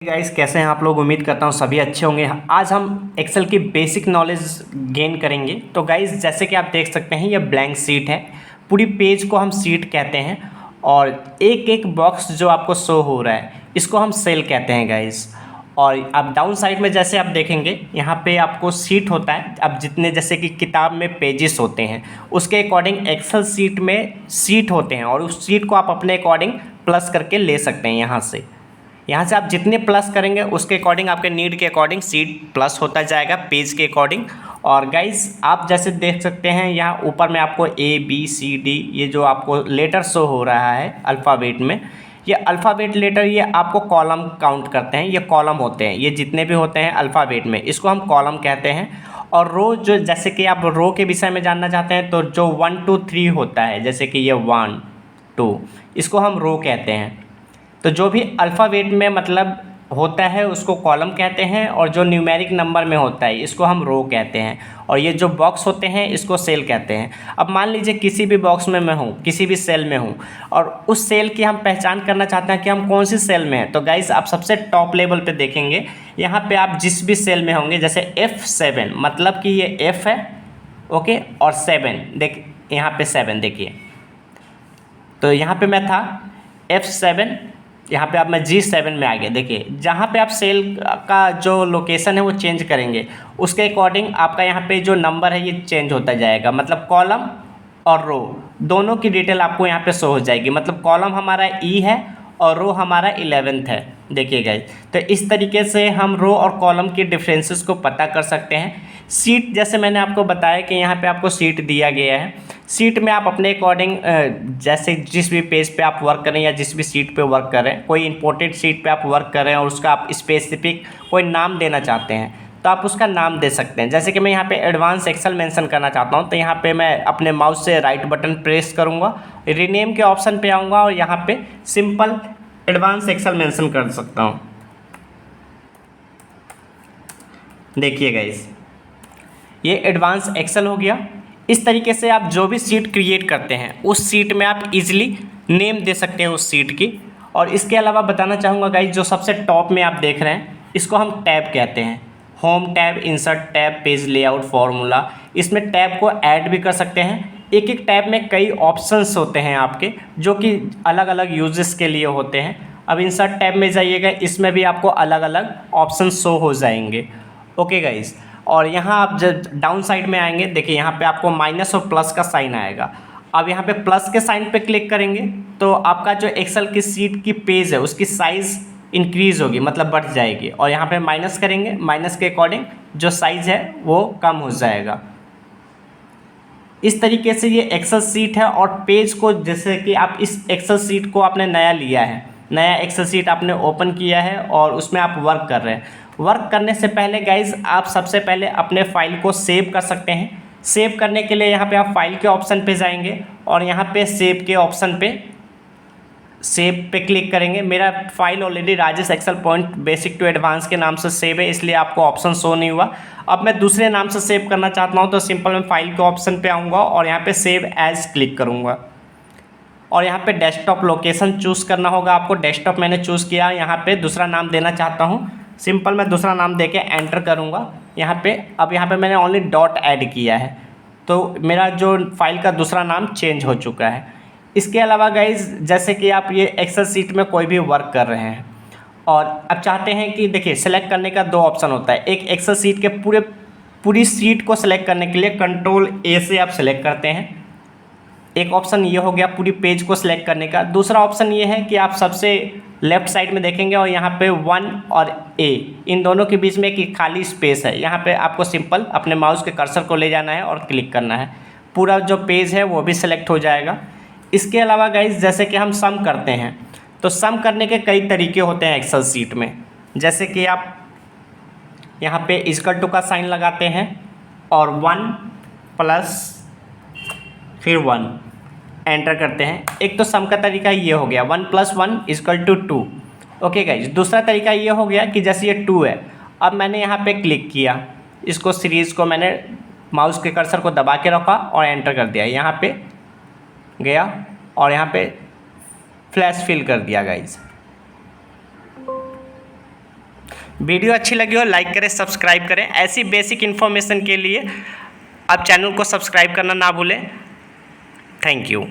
Guys, कैसे हैं आप लोग। उम्मीद करता हूँ सभी अच्छे होंगे। आज हम एक्सेल की बेसिक नॉलेज गेन करेंगे। तो गाइस, जैसे कि आप देख सकते हैं ये ब्लैंक शीट है। पूरी पेज को हम शीट कहते हैं और एक एक बॉक्स जो आपको शो हो रहा है इसको हम सेल कहते हैं गाइस। और अब डाउन साइड में जैसे आप देखेंगे यहाँ पे आपको सीट होता है। अब जितने जैसे कि किताब में पेजेस होते हैं उसके अकॉर्डिंग एक्सेल सीट में सीट होते हैं और उस सीट को आप अपने अकॉर्डिंग प्लस करके ले सकते हैं। यहाँ से आप जितने प्लस करेंगे उसके अकॉर्डिंग आपके नीड के अकॉर्डिंग सीट प्लस होता जाएगा पेज के अकॉर्डिंग। और गाइस, आप जैसे देख सकते हैं यहाँ ऊपर में आपको ABCD ये जो आपको लेटर शो हो रहा है अल्फ़ाबेट में, ये अल्फ़ाबेट लेटर ये आपको कॉलम काउंट करते हैं। ये कॉलम होते हैं, ये जितने भी होते हैं अल्फ़ाबेट में इसको हम कॉलम कहते हैं। और रो, जो जैसे कि आप रो के विषय में जानना चाहते हैं तो जो 1 2 3 होता है, जैसे कि ये 1 2, इसको हम रो कहते हैं। तो जो भी अल्फ़ाबेट में मतलब होता है उसको कॉलम कहते हैं और जो न्यूमेरिक नंबर में होता है इसको हम रो कहते हैं। और ये जो बॉक्स होते हैं इसको सेल कहते हैं। अब मान लीजिए किसी भी बॉक्स में मैं हूँ, किसी भी सेल में हूँ और उस सेल की हम पहचान करना चाहते हैं कि हम कौन सी सेल में हैं। तो गाइस, आप सबसे टॉप लेवल पे देखेंगे, यहाँ पे आप जिस भी सेल में होंगे, जैसे F7 मतलब कि ये F है, ओके, और 7 देख, यहाँ पे 7 देखिए। तो यहाँ पे मैं था F7, यहाँ पे आप मैं G7 में आ गया। देखिए जहाँ पे आप सेल का जो लोकेशन है वो चेंज करेंगे उसके अकॉर्डिंग आपका यहाँ पे जो नंबर है ये चेंज होता जाएगा। मतलब कॉलम और रो दोनों की डिटेल आपको यहाँ पे शो हो जाएगी। मतलब कॉलम हमारा E है और रो हमारा 11th है। देखिए गाइस, तो इस तरीके से हम रो और कॉलम के डिफरेंसेस को पता कर सकते हैं। सीट, जैसे मैंने आपको बताया कि यहाँ पे आपको सीट दिया गया है। सीट में आप अपने अकॉर्डिंग जैसे जिस भी पेज पे आप वर्क करें या जिस भी सीट पे वर्क करें, कोई इंपॉर्टेंट सीट पे आप वर्क कर रहे हैं और उसका आप स्पेसिफिक कोई नाम देना चाहते हैं तो आप उसका नाम दे सकते हैं। जैसे कि मैं यहाँ पे एडवांस एक्सेल मेंशन करना चाहता हूँ तो यहाँ पे मैं अपने माउस से राइट बटन प्रेस करूँगा, रीनेम के ऑप्शन पे आऊँगा और यहाँ पे सिंपल एडवांस एक्सेल मेंशन कर सकता हूँ। देखिए गाइस, ये एडवांस एक्सेल हो गया। इस तरीके से आप जो भी सीट क्रिएट करते हैं उस सीट में आप इजीली नेम दे सकते हैं उस सीट की। और इसके अलावा बताना चाहूँगा गाइस, जो सबसे टॉप में आप देख रहे हैं इसको हम टैब कहते हैं। Home tab, insert tab, page layout, formula, इसमें टैब को ऐड भी कर सकते हैं। एक एक टैब में कई ऑप्शंस होते हैं आपके जो कि अलग अलग यूजेस के लिए होते हैं। अब इंसर्ट टैब में जाइएगा, इसमें भी आपको अलग अलग ऑप्शन शो हो जाएंगे। ओके गाइस, और यहाँ आप जब डाउन साइड में आएंगे, देखिए यहाँ पे आपको माइनस और प्लस का साइन आएगा। अब यहाँ पे प्लस के साइन पे क्लिक करेंगे तो आपका जो एक्सेल की सीट की पेज है उसकी साइज़ इंक्रीज़ होगी, मतलब बढ़ जाएगी। और यहाँ पे माइनस करेंगे, माइनस के अकॉर्डिंग जो साइज़ है वो कम हो जाएगा। इस तरीके से ये एक्सेल सीट है। और पेज को, जैसे कि आप इस एक्सेल सीट को आपने नया लिया है, नया एक्सेल सीट आपने ओपन किया है और उसमें आप वर्क कर रहे हैं। वर्क करने से पहले गाइज, आप सबसे पहले अपने फाइल को सेव कर सकते हैं। सेव करने के लिए यहाँ पे आप फाइल के ऑप्शन पे जाएंगे और यहाँ पे सेव के ऑप्शन पे क्लिक करेंगे। मेरा file already Rajesh Excel point basic to advance के नाम से सेव है, इसलिए आपको ऑप्शन शो नहीं हुआ। अब मैं दूसरे नाम से सेव करना चाहता हूँ तो सिंपल मैं फाइल के ऑप्शन पे आऊँगा और यहाँ पे सेव एज क्लिक करूँगा। और यहाँ पे डेस्कटॉप लोकेशन चूज़ करना होगा आपको। डेस्कटॉप मैंने चूज़ किया, यहाँ पे दूसरा नाम देना चाहता हूँ, सिंपल मैं दूसरा नाम देके एंटर करूँगा यहाँ पे। अब यहाँ पे मैंने ओनली डॉट ऐड किया है तो मेरा जो फाइल का दूसरा नाम चेंज हो चुका है। इसके अलावा गाइज, जैसे कि आप ये एक्सेल सीट में कोई भी वर्क कर रहे हैं और अब चाहते हैं कि, देखिए सेलेक्ट करने का दो ऑप्शन होता है। एक एक्सेल सीट के पूरी सीट को सेलेक्ट करने के लिए कंट्रोल A से आप सेलेक्ट करते हैं। एक ऑप्शन ये हो गया पूरी पेज को सिलेक्ट करने का। दूसरा ऑप्शन ये है कि आप सबसे लेफ्ट साइड में देखेंगे और यहाँ पे 1 और A, इन दोनों के बीच में एक खाली स्पेस है। यहाँ पे आपको सिंपल अपने माउस के कर्सर को ले जाना है और क्लिक करना है, पूरा जो पेज है वो भी सिलेक्ट हो जाएगा। इसके अलावा गाइज, जैसे कि हम सम करते हैं तो सम करने के कई तरीके होते हैं एक्सेल सीट में। जैसे कि आप यहाँ पे इक्वल टू का साइन लगाते हैं और 1 प्लस फिर 1 एंटर करते हैं। एक तो सम का तरीका ये हो गया, 1 + 1 = 2। ओके गाइज, दूसरा तरीका ये हो गया कि जैसे ये 2 है, अब मैंने यहाँ पे क्लिक किया, इसको सीरीज़ को मैंने माउस के कर्सर को दबा के रखा और एंटर कर दिया, यहाँ पे गया और यहाँ पे फ्लैश फिल कर दिया गाइज। वीडियो अच्छी लगी हो लाइक करें, सब्सक्राइब करें। ऐसी बेसिक इन्फॉर्मेशन के लिए आप चैनल को सब्सक्राइब करना ना भूलें। Thank you.